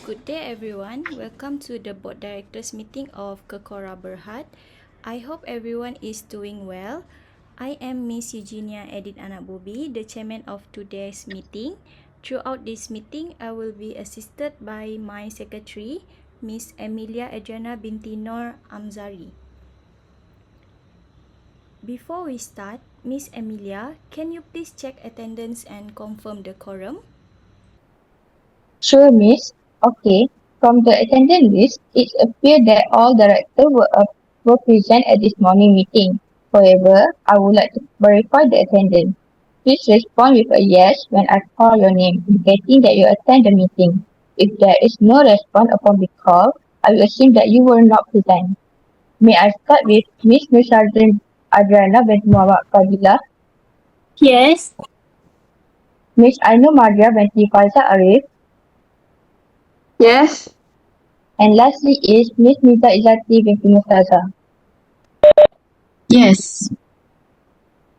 Good day everyone. Welcome to the Board Directors meeting of Kekora Berhad. I hope everyone is doing well. I am Miss Eugenia Edith Anak Bobi, the chairman of today's meeting. Throughout this meeting, I will be assisted by my secretary, Miss Emilia Adriana binti Nor Amzari. Before we start, Miss Emilia, can you please check attendance and confirm the quorum? Sure, miss. Okay. From the attendance list, it appears that all directors were present at this morning meeting. However, I would like to verify the attendance. Please respond with a yes when I call your name, indicating that you attend the meeting. If there is no response upon the call, I will assume that you were not present. May I start with Miss Nusardin Adriana binti Muhammad Fadila, Yes. Miss Ainu Maria binti Faisal Arif, Yes. and lastly is Miss Nita Izati binti Mustaza. Yes.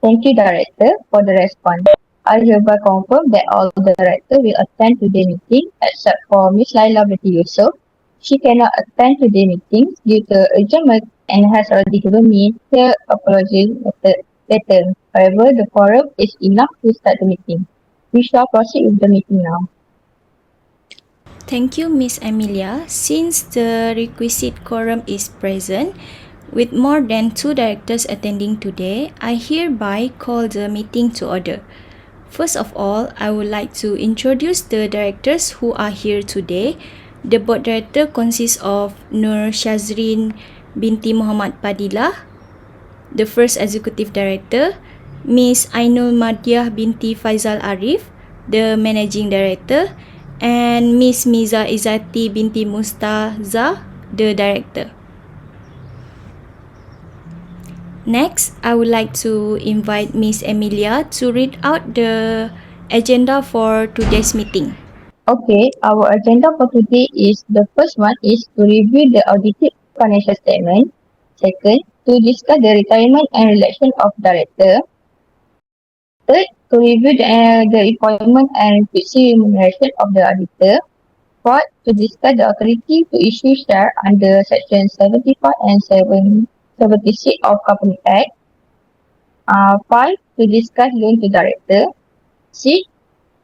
Thank you, Director, for the response. I hereby confirm that all the Directors will attend today's meeting except for Miss Laila binti Yusof. She cannot attend today's meeting due to urgent work and has already given me her apology letter. However, the quorum is enough to start the meeting. We shall proceed with the meeting now. Thank you, Miss Emilia. Since the requisite quorum is present, with more than 2 directors attending today, I hereby call the meeting to order. First of all, I would like to introduce the directors who are here today. The board director consists of Nur Shazrin binti Muhammad Padilla, the first executive director, Miss Ainul Madiah binti Faizal Arif, the managing director, and Miss Miza Izati binti Mustaza, the director. Next, I would like to invite Miss Emilia to read out the agenda for today's meeting. Okay, our agenda for today is the first one is to review the audited financial statement. Second, to discuss the retirement and election of director. Third, to review the appointment and fixed remuneration of the auditor. Fourth, to discuss the authority to issue share under Section 75 and 76 of Company Act. 5, to discuss loan to director. 6,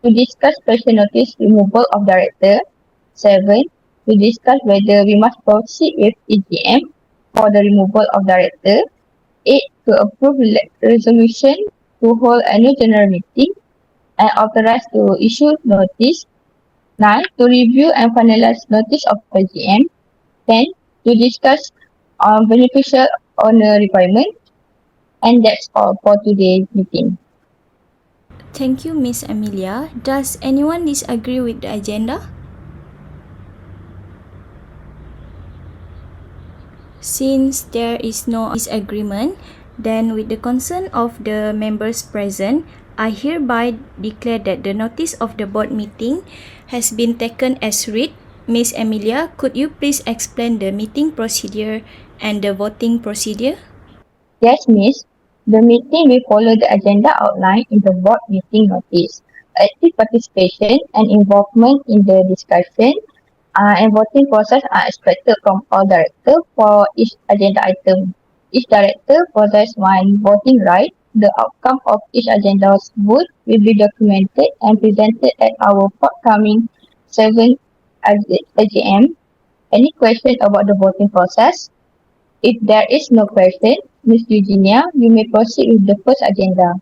to discuss special notice removal of director. 7, to discuss whether we must proceed with EGM for the removal of director. 8, to approve resolution to hold annual general meeting and authorize to issue notice. 9, to review and finalize notice of EGM. 10, to discuss on beneficial owner requirement. And that's all for today's meeting. Thank you, Miss Emilia. Does anyone disagree with the agenda? Since there is no disagreement, then with the consent of the members present, I hereby declare that the notice of the board meeting has been taken as read. Miss Emilia, could you please explain the meeting procedure and the voting procedure? Yes, Miss. The meeting will follow the agenda outlined in the board meeting notice. Active participation and involvement in the discussion and voting process are expected from all directors for each agenda item. Each director possesses one voting right. The outcome of each agenda's vote will be documented and presented at our forthcoming 7th AGM. Any question about the voting process? If there is no question, Ms. Eugenia, you may proceed with the first agenda.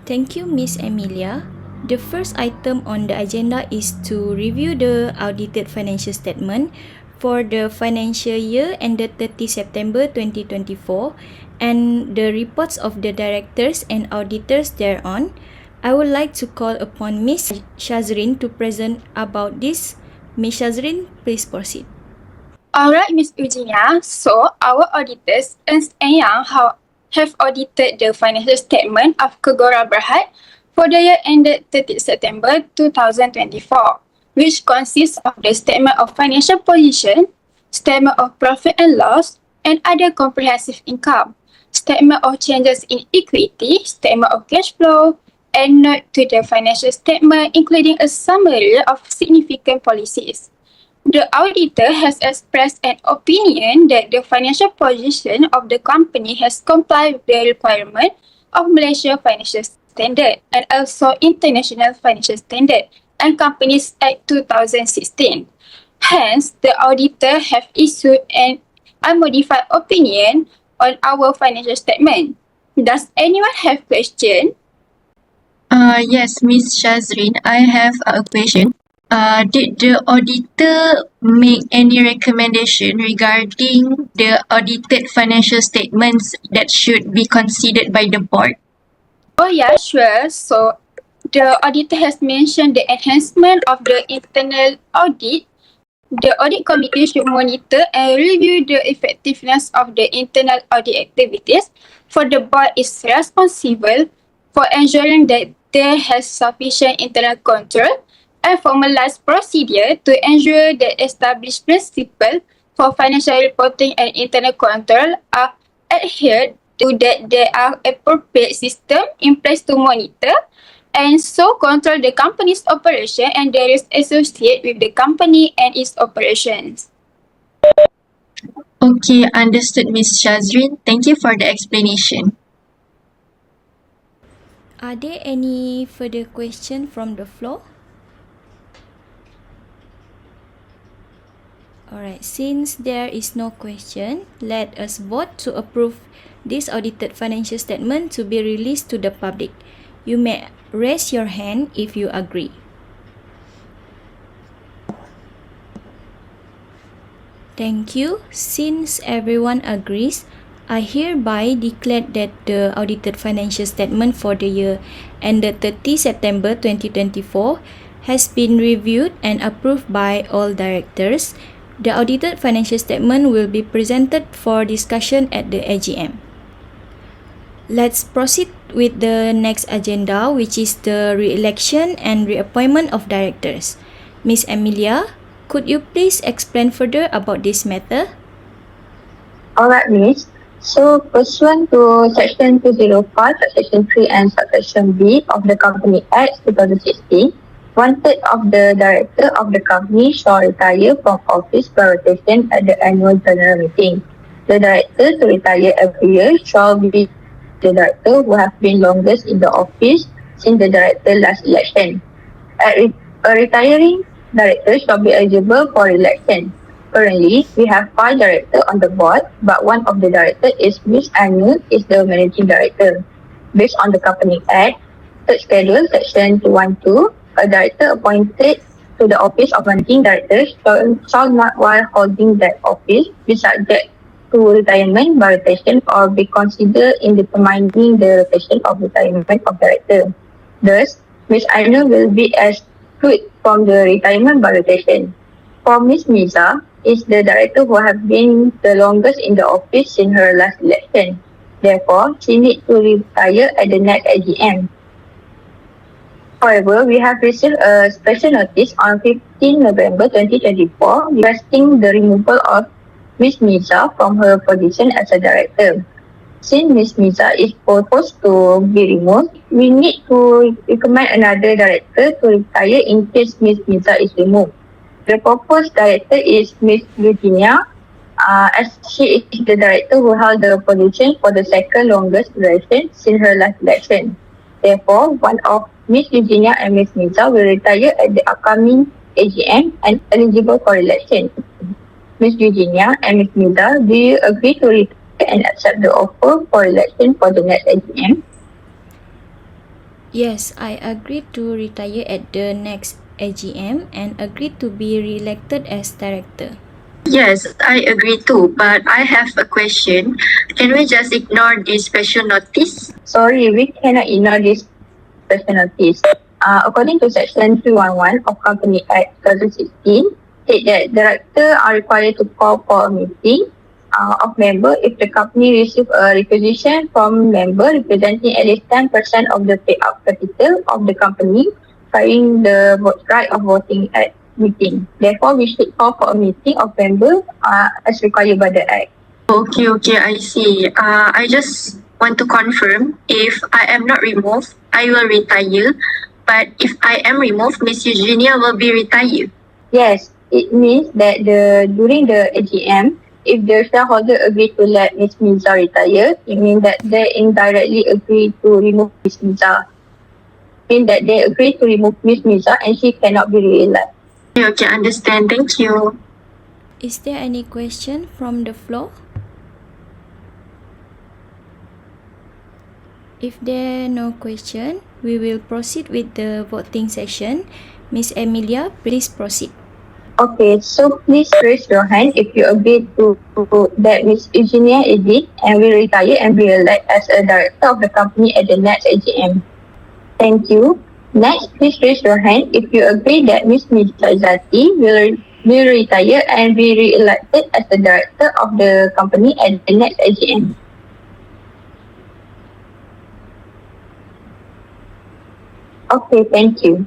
Thank you, Miss Emilia. The first item on the agenda is to review the audited financial statement for the financial year ended 30 September 2024 and the reports of the directors and auditors thereon. I would like to call upon Miss Shazrin to present about this. Miss Shazrin, please proceed. Alright, Miss Eugenia. So, our auditors, Ernst & Young, have audited the financial statement of Kegora Berhad for the year ended 30 September 2024, which consists of the statement of financial position, statement of profit and loss, and other comprehensive income, statement of changes in equity, statement of cash flow, and note to the financial statement, including a summary of significant policies. The auditor has expressed an opinion that the financial position of the company has complied with the requirement of Malaysia Financial Standard and also International Financial Standard and Companies Act 2016. Hence, the auditor have issued an unmodified opinion on our financial statement. Does anyone have question? Yes, Miss Shazrin, I have a question. Did the auditor make any recommendation regarding the audited financial statements that should be considered by the board? Oh yeah, sure. So the auditor has mentioned the enhancement of the internal audit. The audit committee should monitor and review the effectiveness of the internal audit activities, for the board is responsible for ensuring that there has sufficient internal control and formalized procedure to ensure that established principles for financial reporting and internal control are adhered to, that there are appropriate systems in place to monitor and so control the company's operation and the risk associated with the company and its operations. Okay, understood, Miss Shazrin. Thank you for the explanation. Are there any further question from the floor? Alright, since there is no question, let us vote to approve this audited financial statement to be released to the public. You may raise your hand if you agree. Thank you. Since everyone agrees, I hereby declare that the audited financial statement for the year ended 30 September 2024 has been reviewed and approved by all directors. The audited financial statement will be presented for discussion at the AGM. Let's proceed with the next agenda, which is the re-election and reappointment of directors. Miss Emilia, could you please explain further about this matter? Alright, Miss. So, pursuant to Section 205, Subsection 3 and Subsection B of the Company Act 2016, one-third of the director of the company shall retire from office by rotation at the annual general meeting. The director to retire every year shall be the director who have been longest in the office since the director last election. A retiring director shall be eligible for election. Currently, we have 5 directors on the board, but one of the directors is Ms. Anu, is the managing director. Based on the Company Act, third schedule, section 212, a director appointed to the office of managing director shall not, while holding that office, be subject to retirement by rotation or be considered in determining the rotation of retirement of director. Thus, Ms. Anu will be excluded from the retirement by rotation. For Ms. Miza, is the director who has been the longest in the office since her last election. Therefore, she needs to retire at the next AGM. However, we have received a special notice on 15 November 2024 requesting the removal of Ms. Miza from her position as a director. Since Ms. Miza is proposed to be removed, we need to recommend another director to retire in case Ms. Miza is removed. The proposed director is Ms. Virginia, as she is the director who held the position for the second longest duration since her last election. Therefore, one of Ms. Virginia and Ms. Miza will retire at the upcoming AGM and eligible for election. Ms. Virginia and Ms. Miza, do you agree to retire and accept the offer for election for the next AGM? Yes, I agree to retire at the next AGM and agree to be re-elected as director. Yes, I agree too, but I have a question. Can we just ignore this special notice? Sorry, we cannot ignore this special notice. According to Section 311 of Company Act 2016, state that directors are required to call for a meeting of member if the company receives a requisition from member representing at least 10% of the paid-up capital of the company, carrying the right of voting at meeting. Therefore, we should call for a meeting of members as required by the Act. Okay, I see. I just want to confirm, if I am not removed, I will retire. But if I am removed, Miss Eugenia will be retired. Yes, it means that during the AGM, if the shareholder agree to let Ms. Miza retire, it means that they indirectly agree to remove Ms. Miza. Mean that they agree to remove Ms. Miza and she cannot be re-elected. Okay, understand. Thank you. Is there any question from the floor? If there are no question, we will proceed with the voting session. Miss Emilia, please proceed. Okay, so please raise your hand if you agree to that Ms. Eugenia Edith and will retire and be elected as a director of the company at the next AGM. Thank you. Next, please raise your hand if you agree that Ms. Miza Izati will retire and be re-elected as the director of the company at the next AGM. Okay, thank you.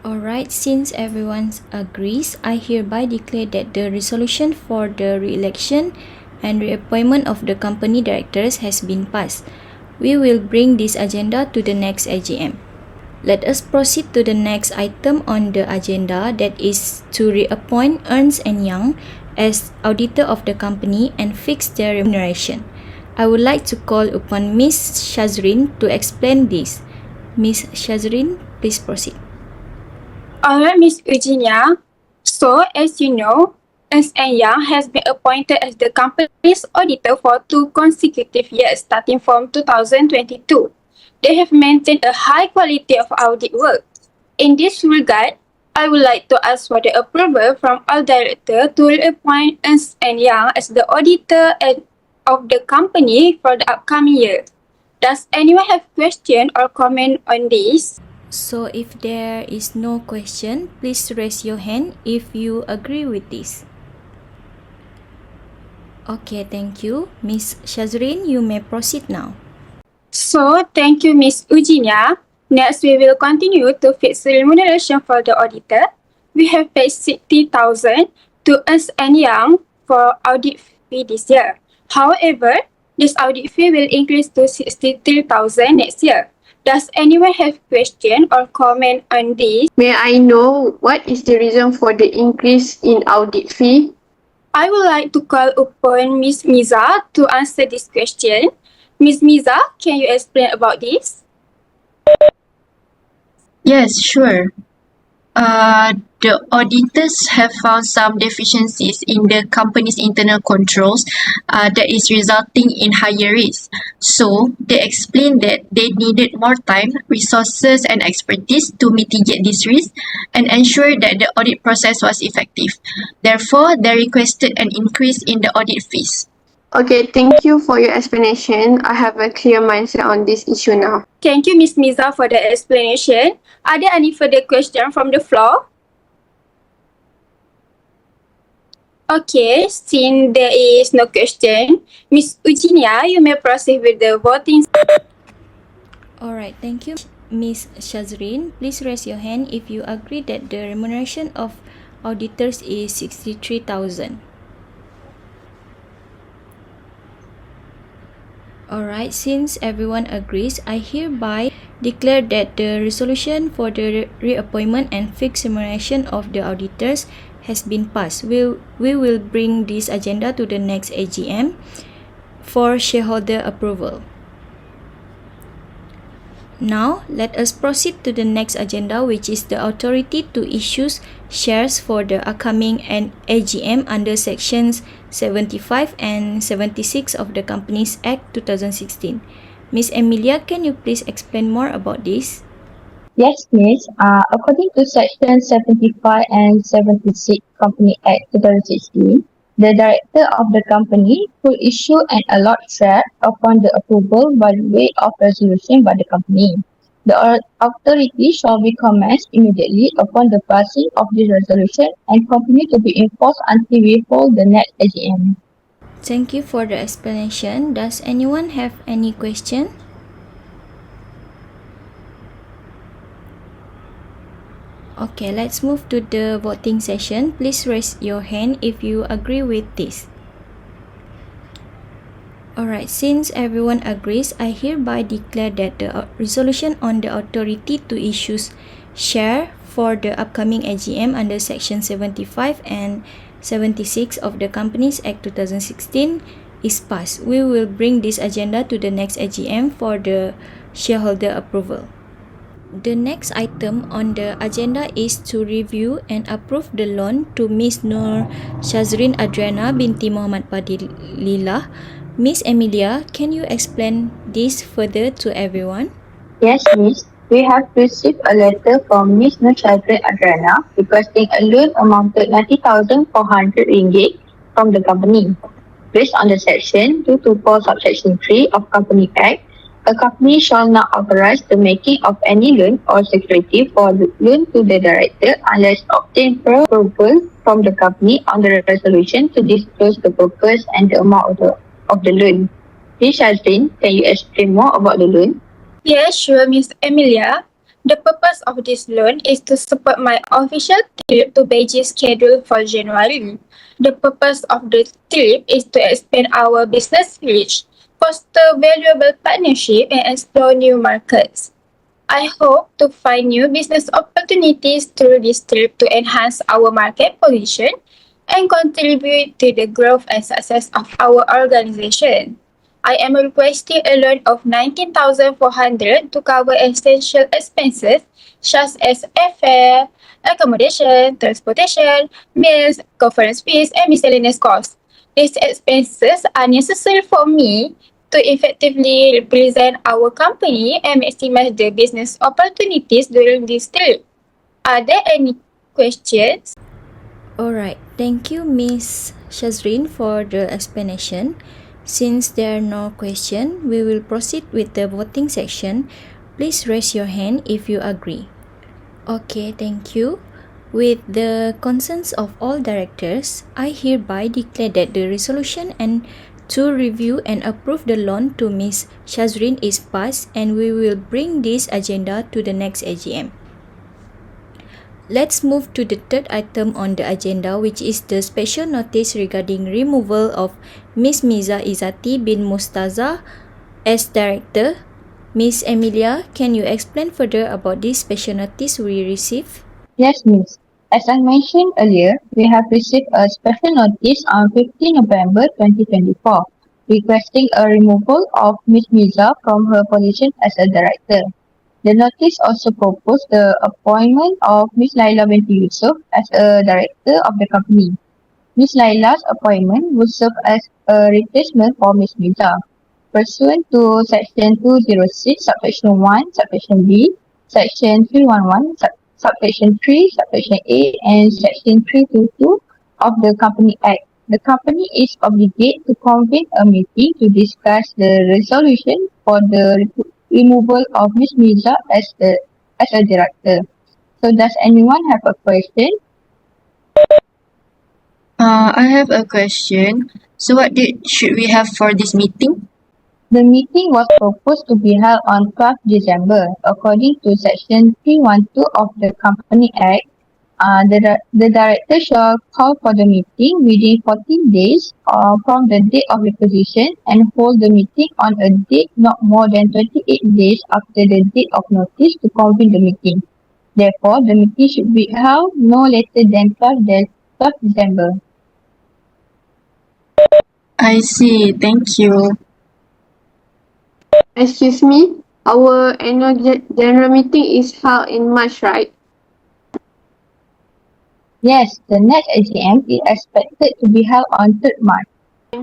Alright, since everyone agrees, I hereby declare that the resolution for the re-election and reappointment of the company directors has been passed. We will bring this agenda to the next AGM. Let us proceed to the next item on the agenda, that is to reappoint Ernst & Young as auditor of the company and fix their remuneration. I would like to call upon Ms. Shazrin to explain this. Ms. Shazrin, please proceed. Alright, Miss Eugenia. So, as you know, Ernst & Young has been appointed as the company's auditor for 2 consecutive years, starting from 2022. They have maintained a high quality of audit work. In this regard, I would like to ask for the approval from all directors to reappoint Ernst & Young as the auditor of the company for the upcoming year. Does anyone have question or comment on this? So if there is no question, please raise your hand if you agree with this. Okay, thank you. Miss Shazrin, you may proceed now. So, thank you, Miss Eugenia. Next, we will continue to fix the remuneration for the auditor. We have paid 60,000 to Ernst & Young for audit fee this year. However, this audit fee will increase to 63,000 next year. Does anyone have question or comment on this? May I know what is the reason for the increase in audit fee? I would like to call upon Ms. Miza to answer this question. Ms. Miza, can you explain about this? Yes, sure. The auditors have found some deficiencies in the company's internal controls that is resulting in higher risk. So they explained that they needed more time, resources and expertise to mitigate this risk and ensure that the audit process was effective. Therefore, they requested an increase in the audit fees. Okay, thank you for your explanation. I have a clear mindset on this issue now. Thank you, Ms. Miza, for the explanation. Are there any further questions from the floor? Okay, since there is no question, Ms. Eugenia, you may proceed with the voting. Alright, thank you. Miss Shazrin, please raise your hand if you agree that the remuneration of auditors is 63,000. Alright, since everyone agrees, I hereby declare that the resolution for the reappointment and fixed remuneration of the auditors has been passed. We will bring this agenda to the next AGM for shareholder approval. Now, let us proceed to the next agenda, which is the authority to issue shares for the upcoming AGM under sections 75 and 76 of the Companies Act 2016. Ms. Emilia, can you please explain more about this? Yes, Miss. According to Section 75 and 76 Company Act 2016, the director of the company could issue and allot share upon the approval by way of resolution by the company. The authority shall be commenced immediately upon the passing of this resolution and continue to be enforced until we hold the next AGM. Thank you for the explanation. Does anyone have any question? Okay, let's move to the voting session. Please raise your hand if you agree with this. Alright, since everyone agrees, I hereby declare that the resolution on the authority to issue share for the upcoming AGM under Section 75 and 76 of the Companies Act 2016 is passed. We will bring this agenda to the next AGM for the shareholder approval. The next item on the agenda is to review and approve the loan to Miss Nur Shazrin Adriana binti Muhammad Padilillah. Miss Emilia, can you explain this further to everyone? Yes, Miss. We have received a letter from Miss Nurchadra Adrana requesting a loan amounted 90,400 ringgit from the company. Based on the section 224 subsection 3 of Company Act, a company shall not authorize the making of any loan or security for the loan to the director unless obtained approval from the company on the resolution to disclose the purpose and the amount of the loan. Ms. Shazrin, can you explain more about the loan? Yes, sure, Miss Emilia. The purpose of this loan is to support my official trip to Beijing scheduled for January. The purpose of the trip is to expand our business reach, foster valuable partnership, and explore new markets. I hope to find new business opportunities through this trip to enhance our market position and contribute to the growth and success of our organization. I am requesting a loan of 19,400 to cover essential expenses such as airfare, accommodation, transportation, meals, conference fees, and miscellaneous costs. These expenses are necessary for me to effectively represent our company and maximize the business opportunities during this trip. Are there any questions? Alright, thank you Miss Shazrin for the explanation. Since there are no questions, we will proceed with the voting section. Please raise your hand if you agree. Okay, thank you. With the consent of all directors, I hereby declare that the resolution and to review and approve the loan to Ms. Shazrin is passed, and we will bring this agenda to the next AGM. Let's move to the third item on the agenda, which is the special notice regarding removal of Ms. Miza Izati bin Mustaza as director. Ms. Emilia, can you explain further about this special notice we received? Yes, Miss. As I mentioned earlier, we have received a special notice on 15 November 2024 requesting a removal of Ms. Miza from her position as a director. The notice also proposed the appointment of Ms. Laila binti Yusuf as a director of the company. Ms. Laila's appointment will serve as a replacement for Ms. Miza. Pursuant to Section 206, Subsection 1, Subsection B, Section 311, Subsection 3, Subsection A, and Section 322 of the Company Act, the company is obligated to convene a meeting to discuss the resolution for the removal of Ms. Miza as a director. So does anyone have a question? I have a question. So what date should we have for this meeting? The meeting was proposed to be held on 12 December. According to Section 312 of the Company Act, the director shall call for the meeting within 14 days from the date of requisition and hold the meeting on a date not more than 28 days after the date of notice to convene the meeting. Therefore, the meeting should be held no later than 12 December. I see. Thank you. Excuse me, our annual general meeting is held in March, right? Yes, the next AGM is expected to be held on 3rd March.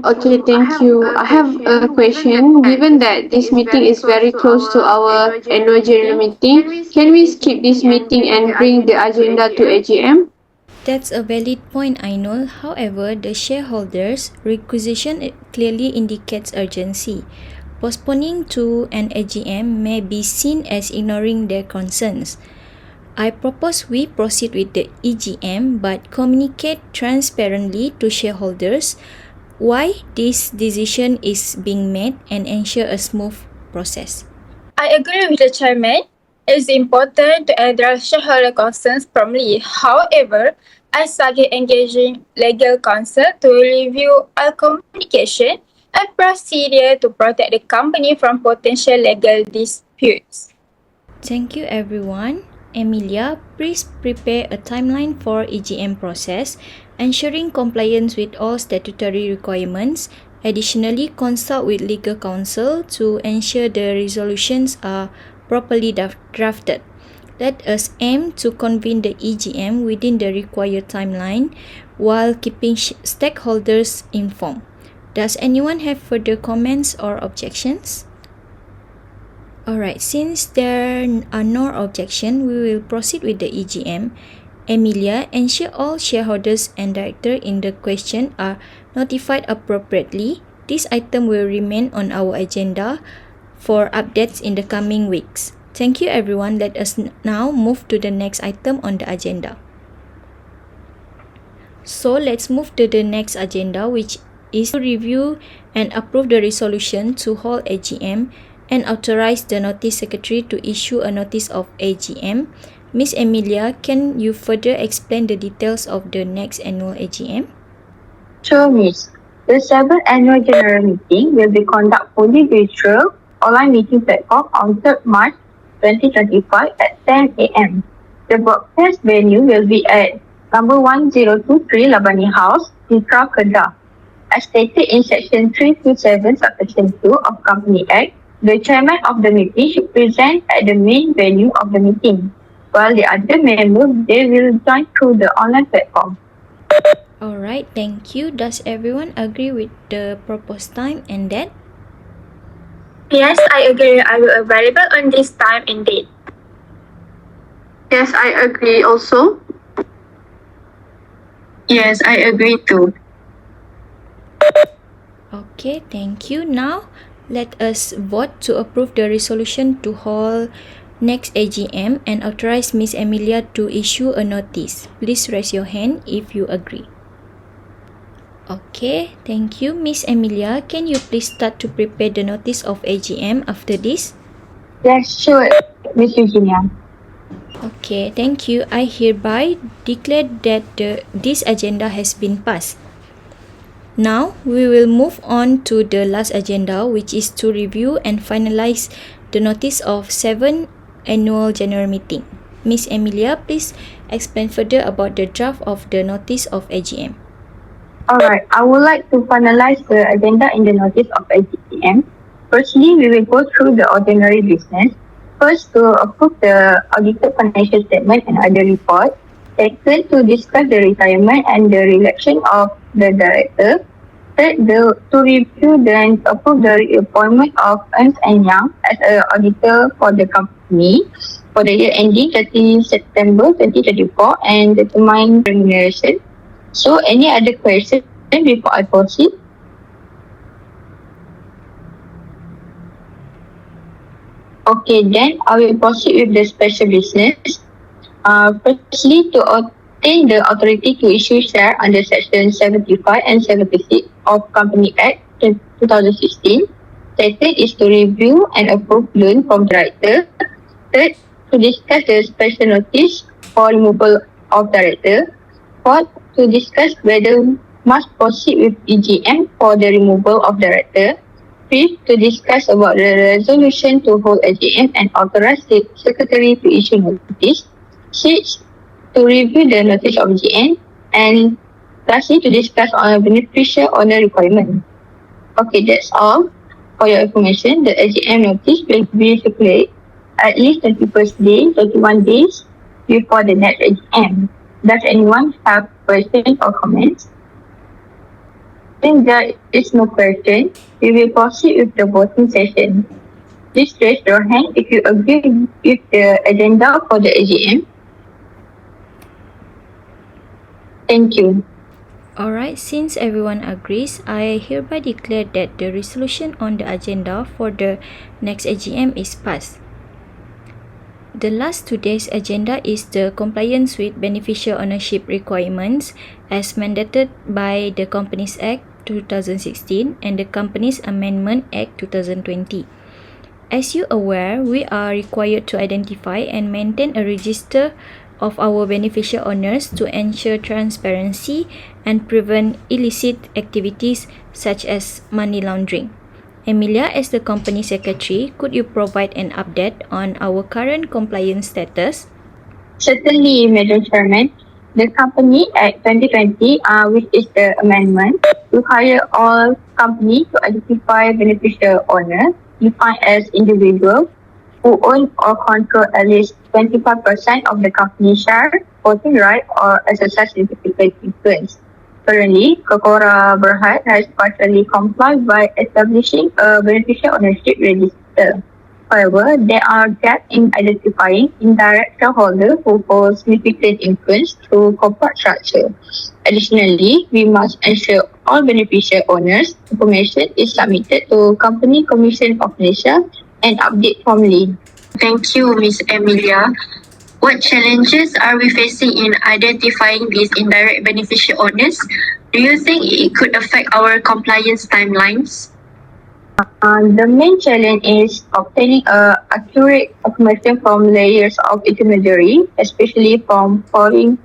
Okay, thank you. I have a question. Given that this meeting is very close to our annual general meeting, can we skip this meeting and bring the agenda to AGM? That's a valid point, Ainul. However, the shareholders' requisition clearly indicates urgency. Postponing to an AGM may be seen as ignoring their concerns. I propose we proceed with the EGM but communicate transparently to shareholders why this decision is being made and ensure a smooth process. I agree with the chairman. It's important to address shareholder concerns promptly. However, I suggest engaging legal counsel to review our communication a procedure to protect the company from potential legal disputes. Thank you everyone. Emilia, please prepare a timeline for EGM process, ensuring compliance with all statutory requirements. Additionally, consult with legal counsel to ensure the resolutions are properly drafted. Let us aim to convene the EGM within the required timeline while keeping stakeholders informed. Does anyone have further comments or objections? Alright, since there are no objections, we will proceed with the EGM. Emilia, ensure all shareholders and directors in the question are notified appropriately. This item will remain on our agenda for updates in the coming weeks. Thank you everyone. Let us now move to the next item on the agenda. So let's move to the next agenda, which is to review and approve the resolution to hold AGM and authorize the notice secretary to issue a notice of AGM. Miss Emilia, can you further explain the details of the next annual AGM? Sure, Miss. The 7th Annual General Meeting will be conducted fully virtual online meeting platform on 3rd March 2025 at 10 a.m. The broadcast venue will be at number 1023 Labani House, Mitra, Kedah. As stated in Section 327 Subsection 2 of Company Act, the chairman of the meeting should present at the main venue of the meeting, while the other members, they will join through the online platform. Alright, thank you. Does everyone agree with the proposed time and date? Yes, I agree. I will available on this time and date. Yes, I agree also. Yes, I agree too. Okay, thank you. Now, let us vote to approve the resolution to hold next AGM and authorize Miss Emilia to issue a notice. Please raise your hand if you agree. Okay, thank you. Miss Emilia, can you please start to prepare the notice of AGM after this? Yes, sure, Miss Eugenia. Okay, thank you. I hereby declare that this agenda has been passed. Now, we will move on to the last agenda, which is to review and finalize the notice of 7th Annual General Meeting. Miss Emilia, please explain further about the draft of the notice of AGM. Alright, I would like to finalize the agenda in the notice of AGM. Firstly, we will go through the ordinary business. First, to approve the audited financial statement and other report. Second, to discuss the retirement and the election of the director. Third, to review and approve the appointment of Ernst & Young as an auditor for the company for the year ending 30 September 2024 and determine remuneration. So, any other questions before I proceed? Okay, then I will proceed with the special business. Firstly, to obtain the authority to issue share under Section 75 and 76 of Company Act 2016. Second is to review and approve loan from director. Third, to discuss the special notice for removal of director. Fourth, to discuss whether must proceed with EGM for the removal of director. Fifth, to discuss about the resolution to hold AGM and authorize the secretary to issue notice. Sixth, to review the notice of EGM. And lastly, to discuss on a beneficial owner requirement. Okay, that's all. For your information, the AGM notice will be circulated at least 21st day, 31 days before the next AGM. Does anyone have questions or comments? Since there is no question, we will proceed with the voting session. Please raise your hand if you agree with the agenda for the AGM. Thank you. Alright, since everyone agrees, I hereby declare that the resolution on the agenda for the next AGM is passed. The last today's agenda is the compliance with beneficial ownership requirements as mandated by the Companies Act 2016 and the Companies Amendment Act 2020. As you aware, we are required to identify and maintain a register of our beneficial owners to ensure transparency and prevent illicit activities such as money laundering. Emilia, as the company secretary, could you provide an update on our current compliance status? Certainly, Madam Chairman. The Company Act 2020, which is the amendment, require all companies to identify beneficial owners, defined as individuals who own or control at least 25% of the company share, voting right, or exercise significant influence. Currently, Kokora Berhad has partially complied by establishing a beneficial ownership register. However, there are gaps in identifying indirect shareholders who hold significant influence through corporate structure. Additionally, we must ensure all beneficial owners' information is submitted to Company Commission of Malaysia and updated formally. Thank you, Ms. Emilia. What challenges are we facing in identifying these indirect beneficial owners? Do you think it could affect our compliance timelines? The main challenge is obtaining accurate information from layers of intermediary, especially from foreign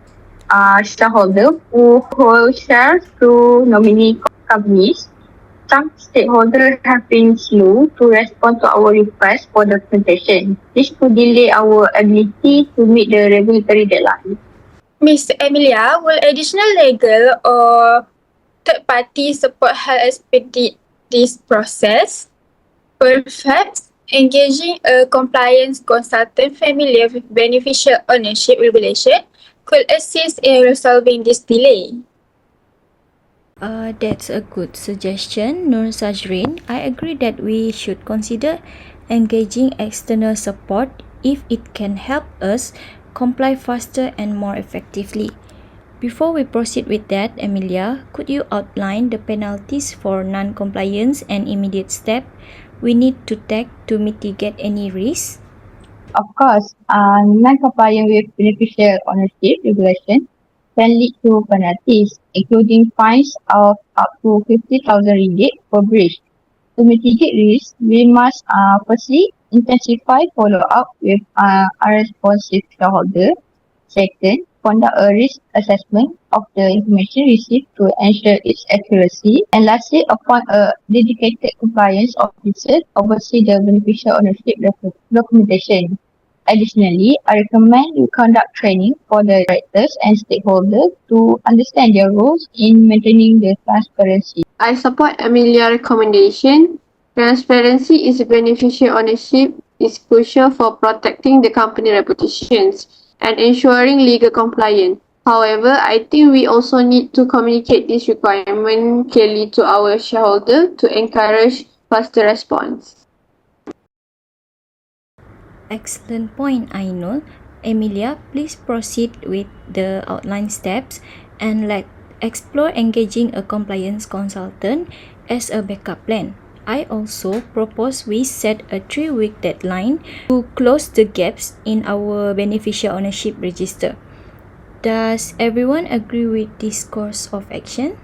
shareholders who hold shares through nominee companies. Some stakeholders have been slow to respond to our request for documentation. This could delay our ability to meet the regulatory deadline. Ms. Emilia, will additional legal or third-party support help expedite this process? Perhaps engaging a compliance consultant familiar with beneficial ownership regulation could assist in resolving this delay. That's a good suggestion, Nur Sajrin. I agree that we should consider engaging external support if it can help us comply faster and more effectively. Before we proceed with that, Emilia, could you outline the penalties for non-compliance and immediate steps we need to take to mitigate any risks? Of course, non-compliance with beneficial ownership regulation can lead to penalties, including fines of up to 50,000 ringgit per breach. To mitigate risk, we must firstly intensify follow-up with unresponsive shareholders. Second, conduct a risk assessment of the information received to ensure its accuracy. And lastly, appoint a dedicated compliance officer to oversee the beneficial ownership documentation. Additionally, I recommend you conduct training for the directors and stakeholders to understand their roles in maintaining the transparency. I support Amelia's recommendation. Transparency is beneficial ownership is crucial for protecting the company reputations and ensuring legal compliance. However, I think we also need to communicate this requirement clearly to our shareholder to encourage faster response. Excellent point, Ainul. Emilia, please proceed with the outline steps and let's explore engaging a compliance consultant as a backup plan. I also propose we set a 3-week deadline to close the gaps in our beneficial ownership register. Does everyone agree with this course of action?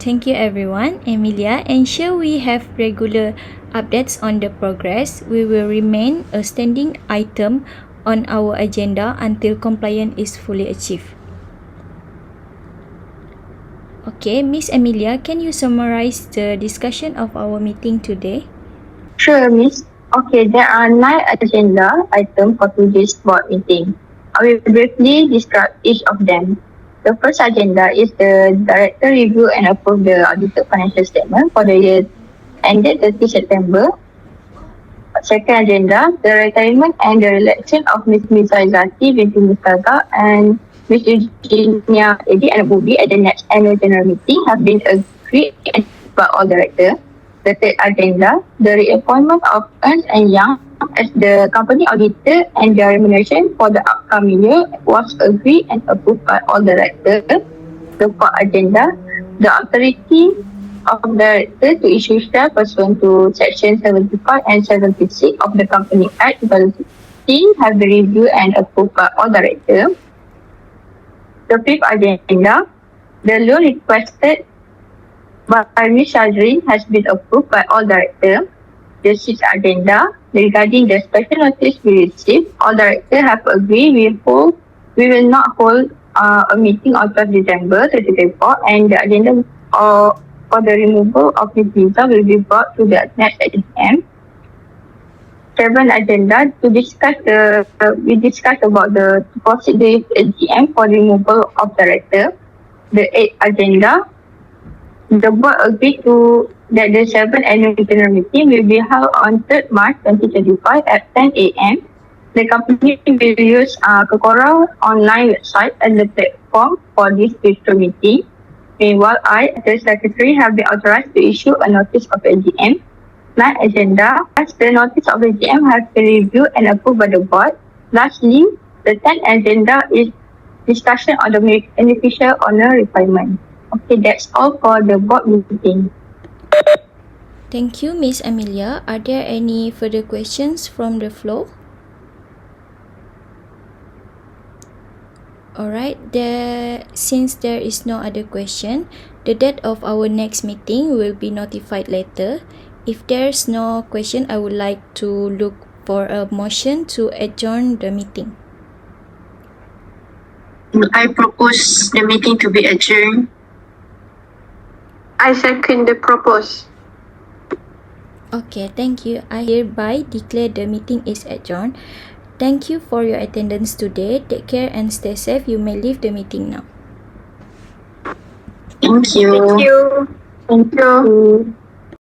Thank you everyone. Emilia, ensure we have regular updates on the progress. We will remain a standing item on our agenda until compliance is fully achieved. Okay, Miss Emilia, can you summarize the discussion of our meeting today? Sure, Miss. Okay, there are 9 agenda items for today's board meeting. I will briefly describe each of them. The first agenda is the director review and approve the audited financial statement for the year ended 30 September. Second agenda, the retirement and the election of Ms. Mizaizati binti Mustaga and Ms. Eugenia Edi and BOD at the next annual general meeting have been agreed by all directors. The third agenda, the reappointment of Ernst & Young as the company auditor and their remuneration for the upcoming year was agreed and approved by all directors. The fourth agenda, the authority of the director to issue shares pursuant to Section 75 and 76 of the Company Act 2016 have been reviewed and approved by all directors. The fifth agenda, the loan requested by Ms. Shazrin has been approved by all directors. The sixth agenda, regarding the special notice we received, all directors have agreed we will not hold a meeting on 12 December 2024, and the agenda for the removal of this visa will be brought to the next AGM. 7 agenda to discuss we discussed about the to proceed the AGM for removal of director. The 8th agenda, the board agreed to that the 7th annual general meeting will be held on 3rd March 2025 at 10 a.m. The company will use Kokoro online website as the platform for this virtual meeting. Meanwhile, I, as the secretary, have been authorized to issue a notice of AGM. 9th agenda, as the notice of AGM has been reviewed and approved by the board. Lastly, the 10th agenda is discussion on the beneficial owner requirement. Okay, that's all for the board meeting. Thank you, Miss Amelia. Are there any further questions from the floor? Alright, since there is no other question, the date of our next meeting will be notified later. If there's no question, I would like to look for a motion to adjourn the meeting. I propose the meeting to be adjourned. I second the propose. Okay, thank you. I hereby declare the meeting is adjourned. Thank you for your attendance today. Take care and stay safe. You may leave the meeting now. Thank you. Thank you. Thank you.